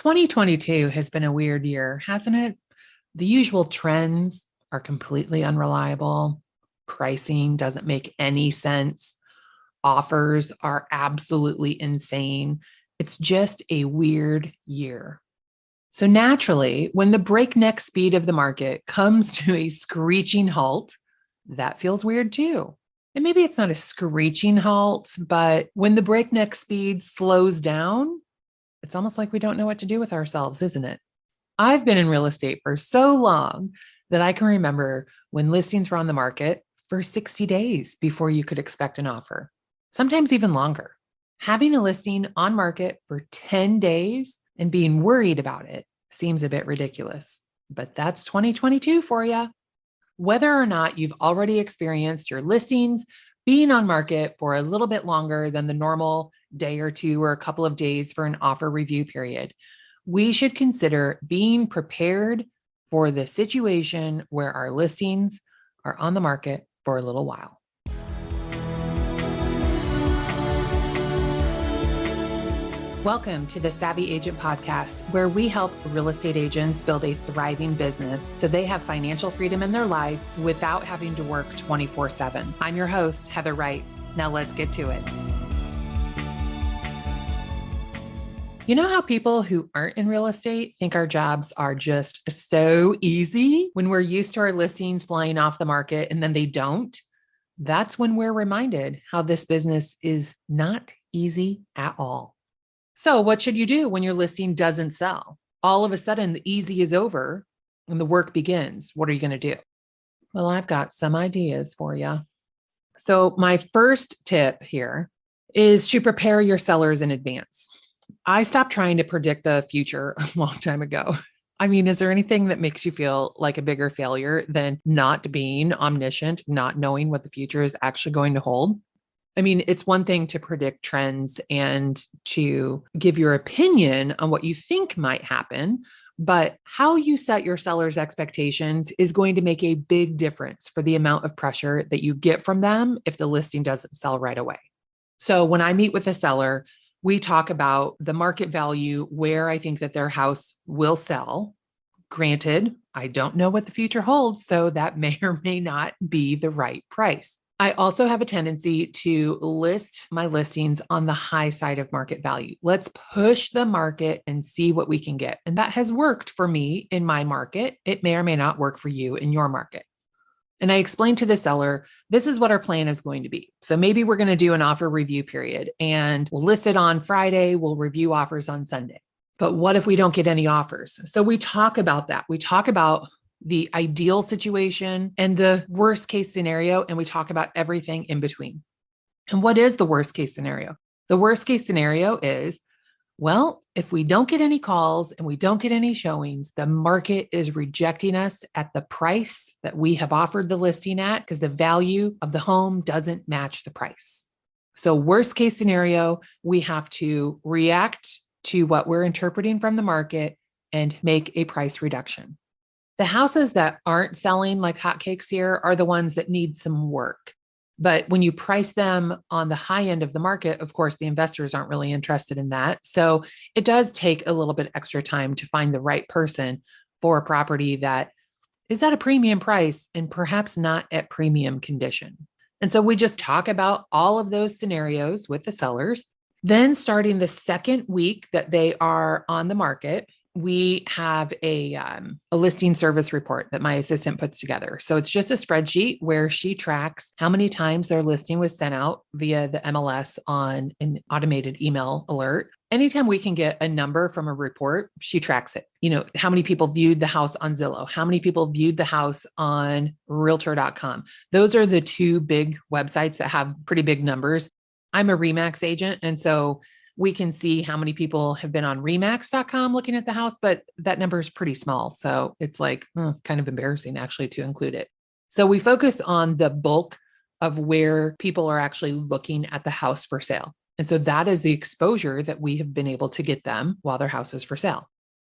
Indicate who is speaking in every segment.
Speaker 1: 2022 has been a weird year, hasn't it? The usual trends are completely unreliable. Pricing doesn't make any sense. Offers are absolutely insane. It's just a weird year. So, naturally, when the breakneck speed of the market comes to a screeching halt, that feels weird too. And maybe it's not a screeching halt, but when the breakneck speed slows down, it's almost like we don't know what to do with ourselves, isn't it? I've been in real estate for so long that I can remember when listings were on the market for 60 days before you could expect an offer, sometimes even longer. Having a listing on market for 10 days and being worried about it seems a bit ridiculous, but that's 2022 for you. Whether or not you've already experienced your listings being on market for a little bit longer than the normal day or two or a couple of days for an offer review period, we should consider being prepared for the situation where our listings are on the market for a little while. Welcome to the Savvy Agent Podcast, where we help real estate agents build a thriving business so they have financial freedom in their life without having to work 24/7. I'm your host, Heather Wright. Now let's get to it. You know how people who aren't in real estate think our jobs are just so easy when we're used to our listings flying off the market and then they don't? That's when we're reminded how this business is not easy at all. So, what should you do when your listing doesn't sell? All of a sudden, the easy is over and the work begins. What are you going to do? Well, I've got some ideas for you. So, my first tip here is to prepare your sellers in advance. I stopped trying to predict the future a long time ago. I mean, is there anything that makes you feel like a bigger failure than not being omniscient, not knowing what the future is actually going to hold? I mean, it's one thing to predict trends and to give your opinion on what you think might happen, but how you set your seller's expectations is going to make a big difference for the amount of pressure that you get from them if the listing doesn't sell right away. So when I meet with a seller, we talk about the market value where I think that their house will sell. Granted, I don't know what the future holds, so that may or may not be the right price. I also have a tendency to list my listings on the high side of market value. Let's push the market and see what we can get. And that has worked for me in my market. It may or may not work for you in your market. And I explained to the seller, this is what our plan is going to be. So maybe we're going to do an offer review period and we'll list it on Friday. We'll review offers on Sunday. But what if we don't get any offers? So we talk about that. We talk about the ideal situation and the worst case scenario, and we talk about everything in between. And what is the worst case scenario? The worst case scenario is, well, if we don't get any calls and we don't get any showings, the market is rejecting us at the price that we have offered the listing at because the value of the home doesn't match the price. So worst case scenario, we have to react to what we're interpreting from the market and make a price reduction. The houses that aren't selling like hotcakes here are the ones that need some work. But when you price them on the high end of the market, of course, the investors aren't really interested in that. So it does take a little bit extra time to find the right person for a property that is at a premium price and perhaps not at premium condition. And so we just talk about all of those scenarios with the sellers. Then starting the second week that they are on the market, we have a listing service report that my assistant puts together. So it's just a spreadsheet where she tracks how many times their listing was sent out via the MLS on an automated email alert. Anytime we can get a number from a report, she tracks it. You know, how many people viewed the house on Zillow? How many people viewed the house on Realtor.com? Those are the two big websites that have pretty big numbers. I'm a RE/MAX agent, and so we can see how many people have been on remax.com looking at the house, but that number is pretty small. So it's like kind of embarrassing actually to include it. So we focus on the bulk of where people are actually looking at the house for sale. And so that is the exposure that we have been able to get them while their house is for sale.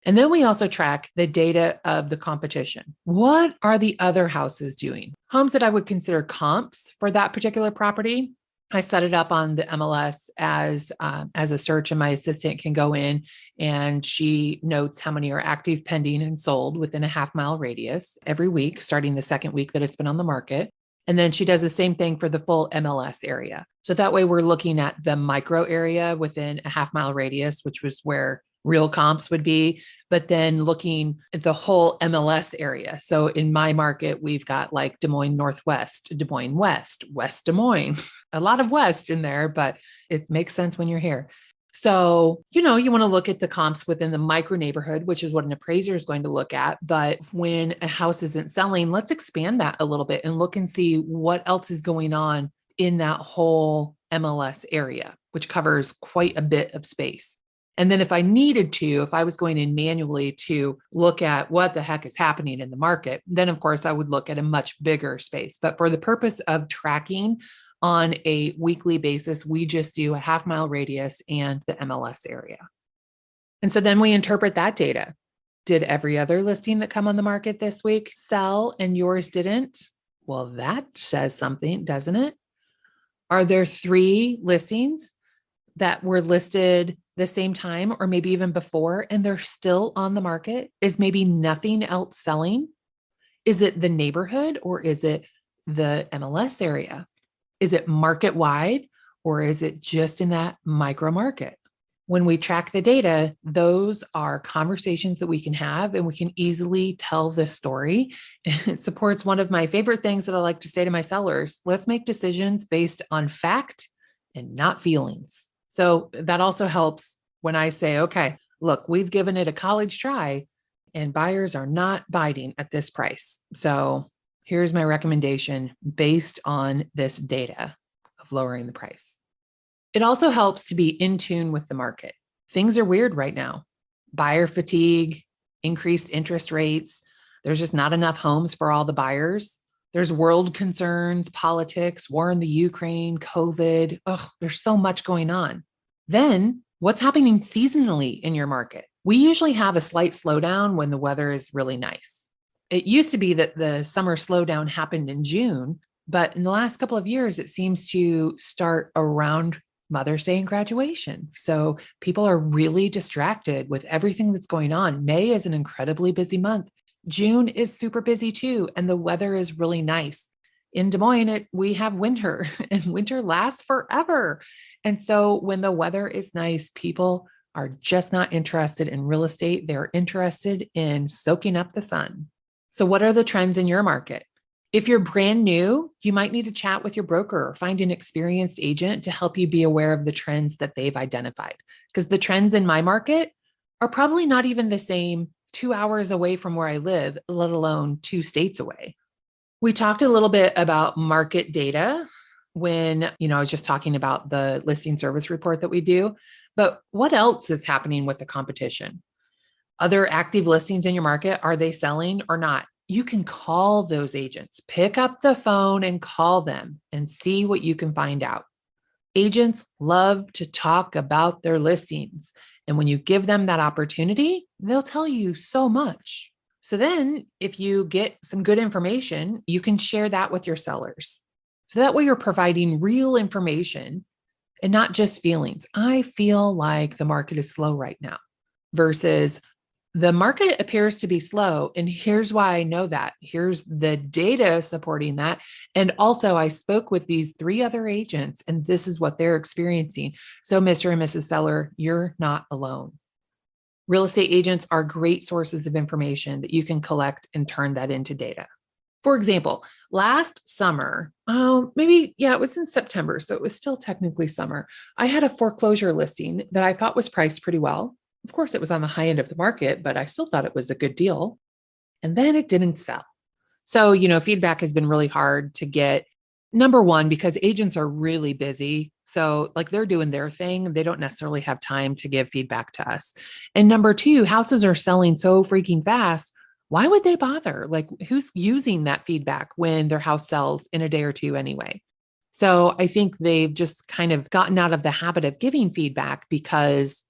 Speaker 1: And then we also track the data of the competition. What are the other houses doing? Homes that I would consider comps for that particular property. I set it up on the MLS as a search, and my assistant can go in and she notes how many are active, pending, and sold within a half-mile radius every week, starting the second week that it's been on the market. And then she does the same thing for the full MLS area. So that way we're looking at the micro area within a half-mile radius, which was where real comps would be, but then looking at the whole MLS area. So in my market, we've got like Des Moines Northwest, Des Moines West, West Des Moines, a lot of West in there, but it makes sense when you're here. So, you want to look at the comps within the micro neighborhood, which is what an appraiser is going to look at. But when a house isn't selling, let's expand that a little bit and look and see what else is going on in that whole MLS area, which covers quite a bit of space. And then if I needed to, if I was going in manually to look at what the heck is happening in the market, then of course I would look at a much bigger space. But for the purpose of tracking on a weekly basis, we just do a half-mile radius and the MLS area. And so then we interpret that data. Did every other listing that come on the market this week sell and yours didn't? Well, that says something, doesn't it? Are there 3 listings that were listed the same time or maybe even before and they're still on the market? Is maybe nothing else selling? Is it the neighborhood or is it the MLS area? Is it market wide or is it just in that micro market? When we track the data, those are conversations that we can have and we can easily tell this story. It supports one of my favorite things that I like to say to my sellers: let's make decisions based on fact and not feelings. So that also helps when I say, okay, look, we've given it a college try and buyers are not biting at this price. So here's my recommendation based on this data of lowering the price. It also helps to be in tune with the market. Things are weird right now. Buyer fatigue, increased interest rates. There's just not enough homes for all the buyers. There's world concerns, politics, war in the Ukraine, COVID. There's so much going on. Then what's happening seasonally in your market? We usually have a slight slowdown when the weather is really nice. It used to be that the summer slowdown happened in June, but in the last couple of years, it seems to start around Mother's Day and graduation. So people are really distracted with everything that's going on. May is an incredibly busy month. June is super busy too, and the weather is really nice. In Des Moines, we have winter, and winter lasts forever. And so when the weather is nice, people are just not interested in real estate. They're interested in soaking up the sun. So what are the trends in your market? If you're brand new, you might need to chat with your broker or find an experienced agent to help you be aware of the trends that they've identified. Because the trends in my market are probably not even the same 2 hours away from where I live, let alone 2 states away. We talked a little bit about market data when, I was just talking about the listing service report that we do, but what else is happening with the competition? Other active listings in your market, are they selling or not? You can call those agents, pick up the phone and call them and see what you can find out. Agents love to talk about their listings. And when you give them that opportunity, they'll tell you so much. So then if you get some good information, you can share that with your sellers. So that way you're providing real information and not just feelings. I feel like the market is slow right now versus the market appears to be slow. And here's why I know that. Here's the data supporting that. And also I spoke with these 3 other agents and this is what they're experiencing. So Mr. and Mrs. Seller, you're not alone. Real estate agents are great sources of information that you can collect and turn that into data. For example, last summer, it was in September, so it was still technically summer. I had a foreclosure listing that I thought was priced pretty well. Of course, it was on the high end of the market, but I still thought it was a good deal. And then it didn't sell. So, feedback has been really hard to get. Number one, because agents are really busy. So they're doing their thing. They don't necessarily have time to give feedback to us. And number 2, houses are selling so freaking fast. Why would they bother? Who's using that feedback when their house sells in a day or 2 anyway? So I think they've just kind of gotten out of the habit of giving feedback because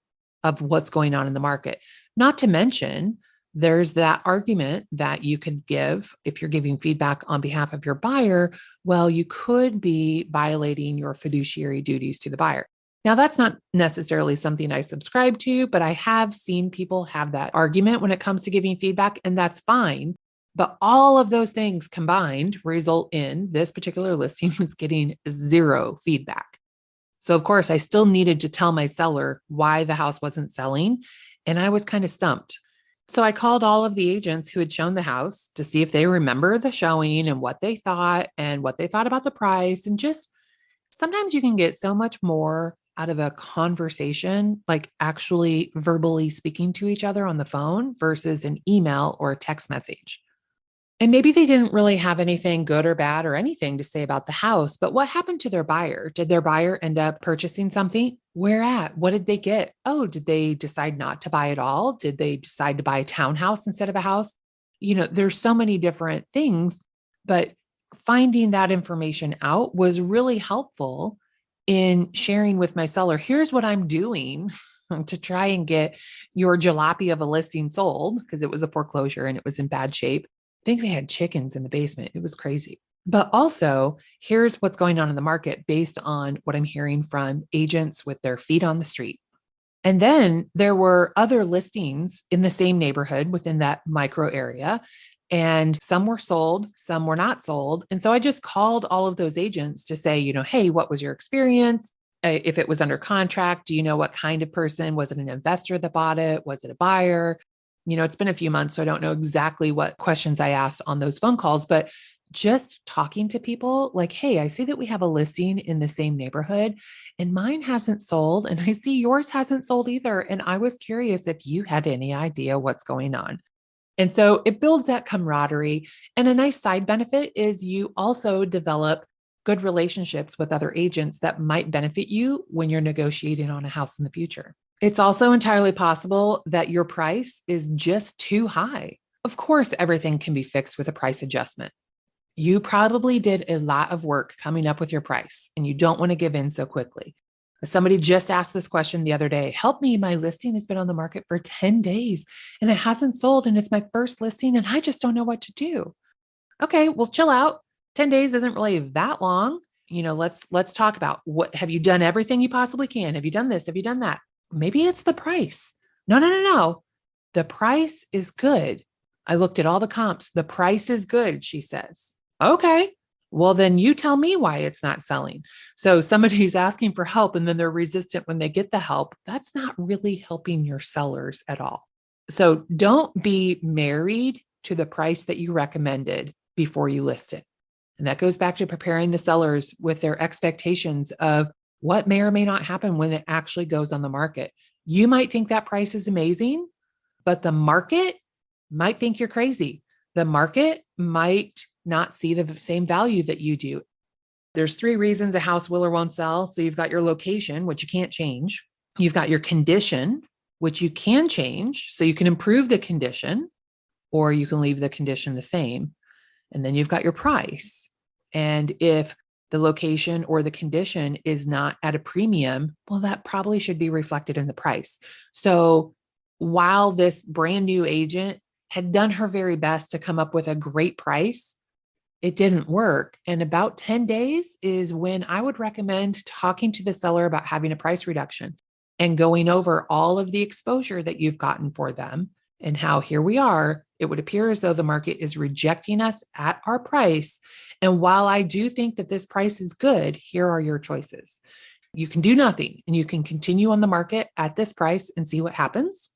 Speaker 1: of what's going on in the market. Not to mention, There's that argument that you could give if you're giving feedback on behalf of your buyer. Well, you could be violating your fiduciary duties to the buyer. Now, that's not necessarily something I subscribe to, but I have seen people have that argument when it comes to giving feedback, and that's fine. But all of those things combined result in this particular listing was getting zero feedback. So, of course, I still needed to tell my seller why the house wasn't selling, and I was kind of stumped. So I called all of the agents who had shown the house to see if they remember the showing and what they thought about the price. And just sometimes you can get so much more out of a conversation, like actually verbally speaking to each other on the phone versus an email or a text message. And maybe they didn't really have anything good or bad or anything to say about the house, but what happened to their buyer? Did their buyer end up purchasing something? Where at? What did they get? Oh, did they decide not to buy at all? Did they decide to buy a townhouse instead of a house? There's so many different things, but finding that information out was really helpful in sharing with my seller. Here's what I'm doing to try and get your jalopy of a listing sold, because it was a foreclosure and it was in bad shape. I think they had chickens in the basement. It was crazy. But also, here's what's going on in the market based on what I'm hearing from agents with their feet on the street. And then there were other listings in the same neighborhood within that micro area, and some were sold, some were not sold. And so I just called all of those agents to say, hey, what was your experience? If it was under contract, do you know what kind of person? Was it an investor that bought it? Was it a buyer? It's been a few months, so I don't know exactly what questions I asked on those phone calls, but just talking to people like, hey, I see that we have a listing in the same neighborhood and mine hasn't sold. And I see yours hasn't sold either. And I was curious if you had any idea what's going on. And so it builds that camaraderie. And a nice side benefit is you also develop good relationships with other agents that might benefit you when you're negotiating on a house in the future. It's also entirely possible that your price is just too high. Of course, everything can be fixed with a price adjustment. You probably did a lot of work coming up with your price, and you don't want to give in so quickly. Somebody just asked this question the other day. Help me, my listing has been on the market for 10 days and it hasn't sold, and it's my first listing and I just don't know what to do. Okay, well, chill out. 10 days isn't really that long. Let's talk about what have you done everything you possibly can? Have you done this? Have you done that? Maybe it's the price. No. The price is good. I looked at all the comps. The price is good, she says. Okay, well, then you tell me why it's not selling. So somebody's asking for help and then they're resistant when they get the help. That's not really helping your sellers at all. So don't be married to the price that you recommended before you list it. And that goes back to preparing the sellers with their expectations of what may or may not happen when it actually goes on the market. You might think that price is amazing, but the market might think you're crazy. The market might not see the same value that you do. There's 3 reasons a house will or won't sell. So you've got your location, which you can't change. You've got your condition, which you can change. So you can improve the condition or you can leave the condition the same. And then you've got your price. And if the location or the condition is not at a premium, well, that probably should be reflected in the price. So while this brand new agent had done her very best to come up with a great price, it didn't work. And about 10 days is when I would recommend talking to the seller about having a price reduction and going over all of the exposure that you've gotten for them and how here we are. It would appear as though the market is rejecting us at our price. And while I do think that this price is good, here are your choices. You can do nothing and you can continue on the market at this price and see what happens.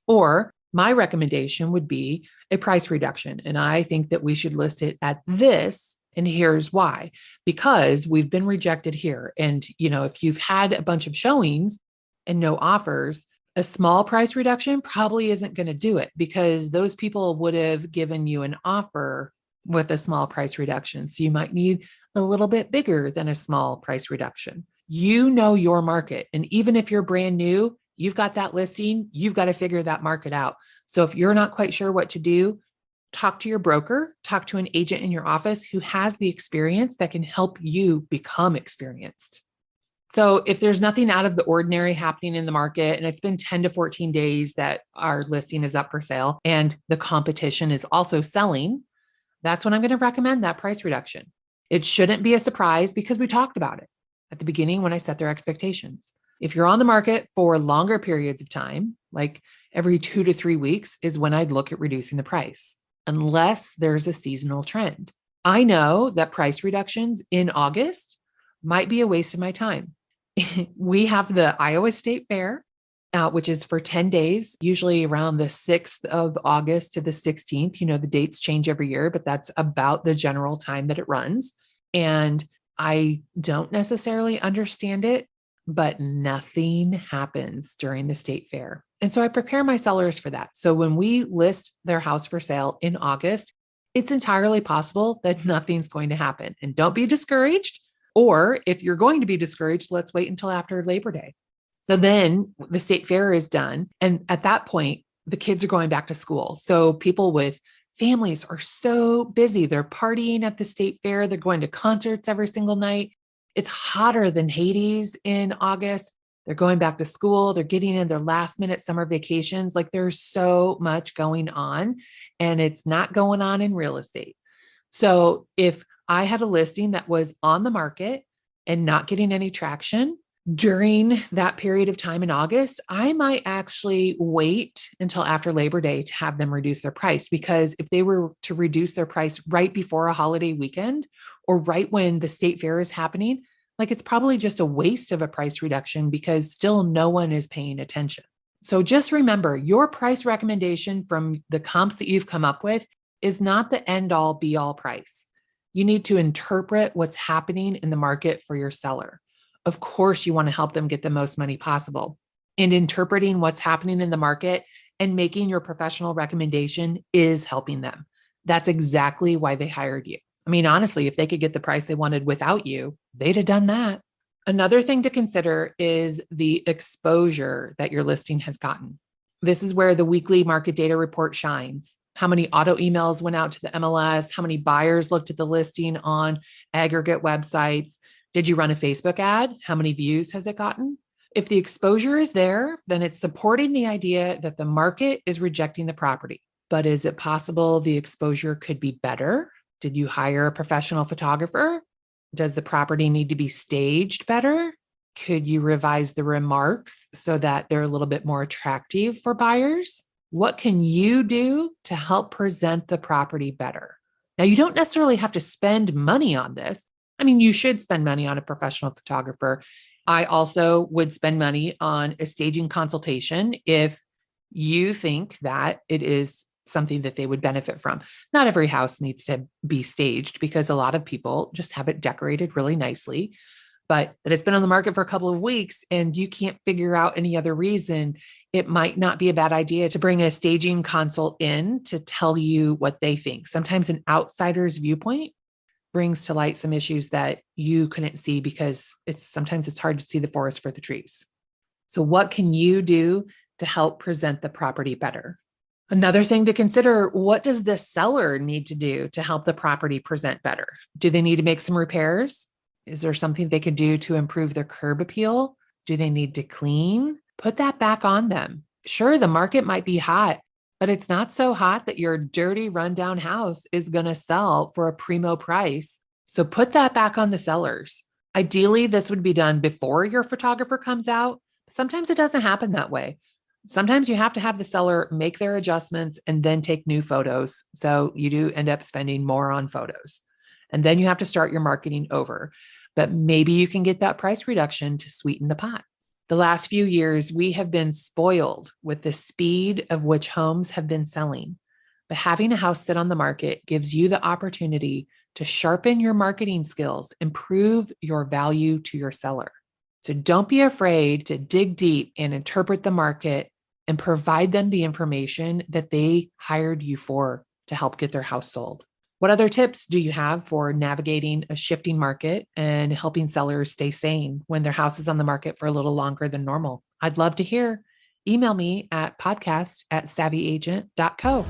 Speaker 1: Or my recommendation would be a price reduction. And I think that we should list it at this. And here's why, because we've been rejected here. And, if you've had a bunch of showings and no offers, a small price reduction probably isn't going to do it because those people would have given you an offer with a small price reduction. So you might need a little bit bigger than a small price reduction. You know your market. And even if you're brand new, you've got that listing, you've got to figure that market out. So if you're not quite sure what to do, talk to your broker, talk to an agent in your office who has the experience that can help you become experienced. So if there's nothing out of the ordinary happening in the market and it's been 10 to 14 days that our listing is up for sale and the competition is also selling, that's when I'm going to recommend that price reduction. It shouldn't be a surprise because we talked about it at the beginning when I set their expectations. If you're on the market for longer periods of time, like every 2 to 3 weeks, is when I'd look at reducing the price, unless there's a seasonal trend. I know that price reductions in August might be a waste of my time. We have the Iowa State Fair, which is for 10 days, usually around the 6th of August to the 16th. You know, the dates change every year, but that's about the general time that it runs. And I don't necessarily understand it, but nothing happens during the state fair. And so I prepare my sellers for that. So when we list their house for sale in August, it's entirely possible that nothing's going to happen. And don't be discouraged. Or if you're going to be discouraged, let's wait until after Labor Day. So then the state fair is done. And at that point, the kids are going back to school. So people with families are so busy. They're partying at the state fair. They're going to concerts every single night. It's hotter than Hades in August. They're going back to school. They're getting in their last minute summer vacations. Like there's so much going on, and it's not going on in real estate. So if I had a listing that was on the market and not getting any traction during that period of time in August, I might actually wait until after Labor Day to have them reduce their price. Because if they were to reduce their price right before a holiday weekend or right when the state fair is happening, like it's probably just a waste of a price reduction because still no one is paying attention. So just remember, your price recommendation from the comps that you've come up with is not the end all be all price. You need to interpret what's happening in the market for your seller. Of course, you want to help them get the most money possible. And interpreting what's happening in the market and making your professional recommendation is helping them. That's exactly why they hired you. I mean, honestly, if they could get the price they wanted without you, they'd have done that. Another thing to consider is the exposure that your listing has gotten. This is where the weekly market data report shines. How many auto emails went out to the MLS? How many buyers looked at the listing on aggregate websites? Did you run a Facebook ad? How many views has it gotten? If the exposure is there, then it's supporting the idea that the market is rejecting the property. But is it possible the exposure could be better? Did you hire a professional photographer? Does the property need to be staged better? Could you revise the remarks so that they're a little bit more attractive for buyers? What can you do to help present the property better? Now, you don't necessarily have to spend money on this. I mean, you should spend money on a professional photographer. I also would spend money on a staging consultation if you think that it is something that they would benefit from. Not every house needs to be staged because a lot of people just have it decorated really nicely, but that it's been on the market for a couple of weeks and you can't figure out any other reason, it might not be a bad idea to bring a staging consult in to tell you what they think. Sometimes an outsider's viewpoint brings to light some issues that you couldn't see because sometimes it's hard to see the forest for the trees. So what can you do to help present the property better? Another thing to consider, what does the seller need to do to help the property present better? Do they need to make some repairs? Is there something they could do to improve their curb appeal? Do they need to clean? Put that back on them. Sure, the market might be hot, but it's not so hot that your dirty rundown house is going to sell for a primo price. So put that back on the sellers. Ideally, this would be done before your photographer comes out. Sometimes it doesn't happen that way. Sometimes you have to have the seller make their adjustments and then take new photos. So you do end up spending more on photos. And then you have to start your marketing over. But maybe you can get that price reduction to sweeten the pot. The last few years, we have been spoiled with the speed of which homes have been selling. But having a house sit on the market gives you the opportunity to sharpen your marketing skills, improve your value to your seller. So don't be afraid to dig deep and interpret the market and provide them the information that they hired you for to help get their house sold. What other tips do you have for navigating a shifting market and helping sellers stay sane when their house is on the market for a little longer than normal? I'd love to hear. Email me at podcast@savvyagent.co.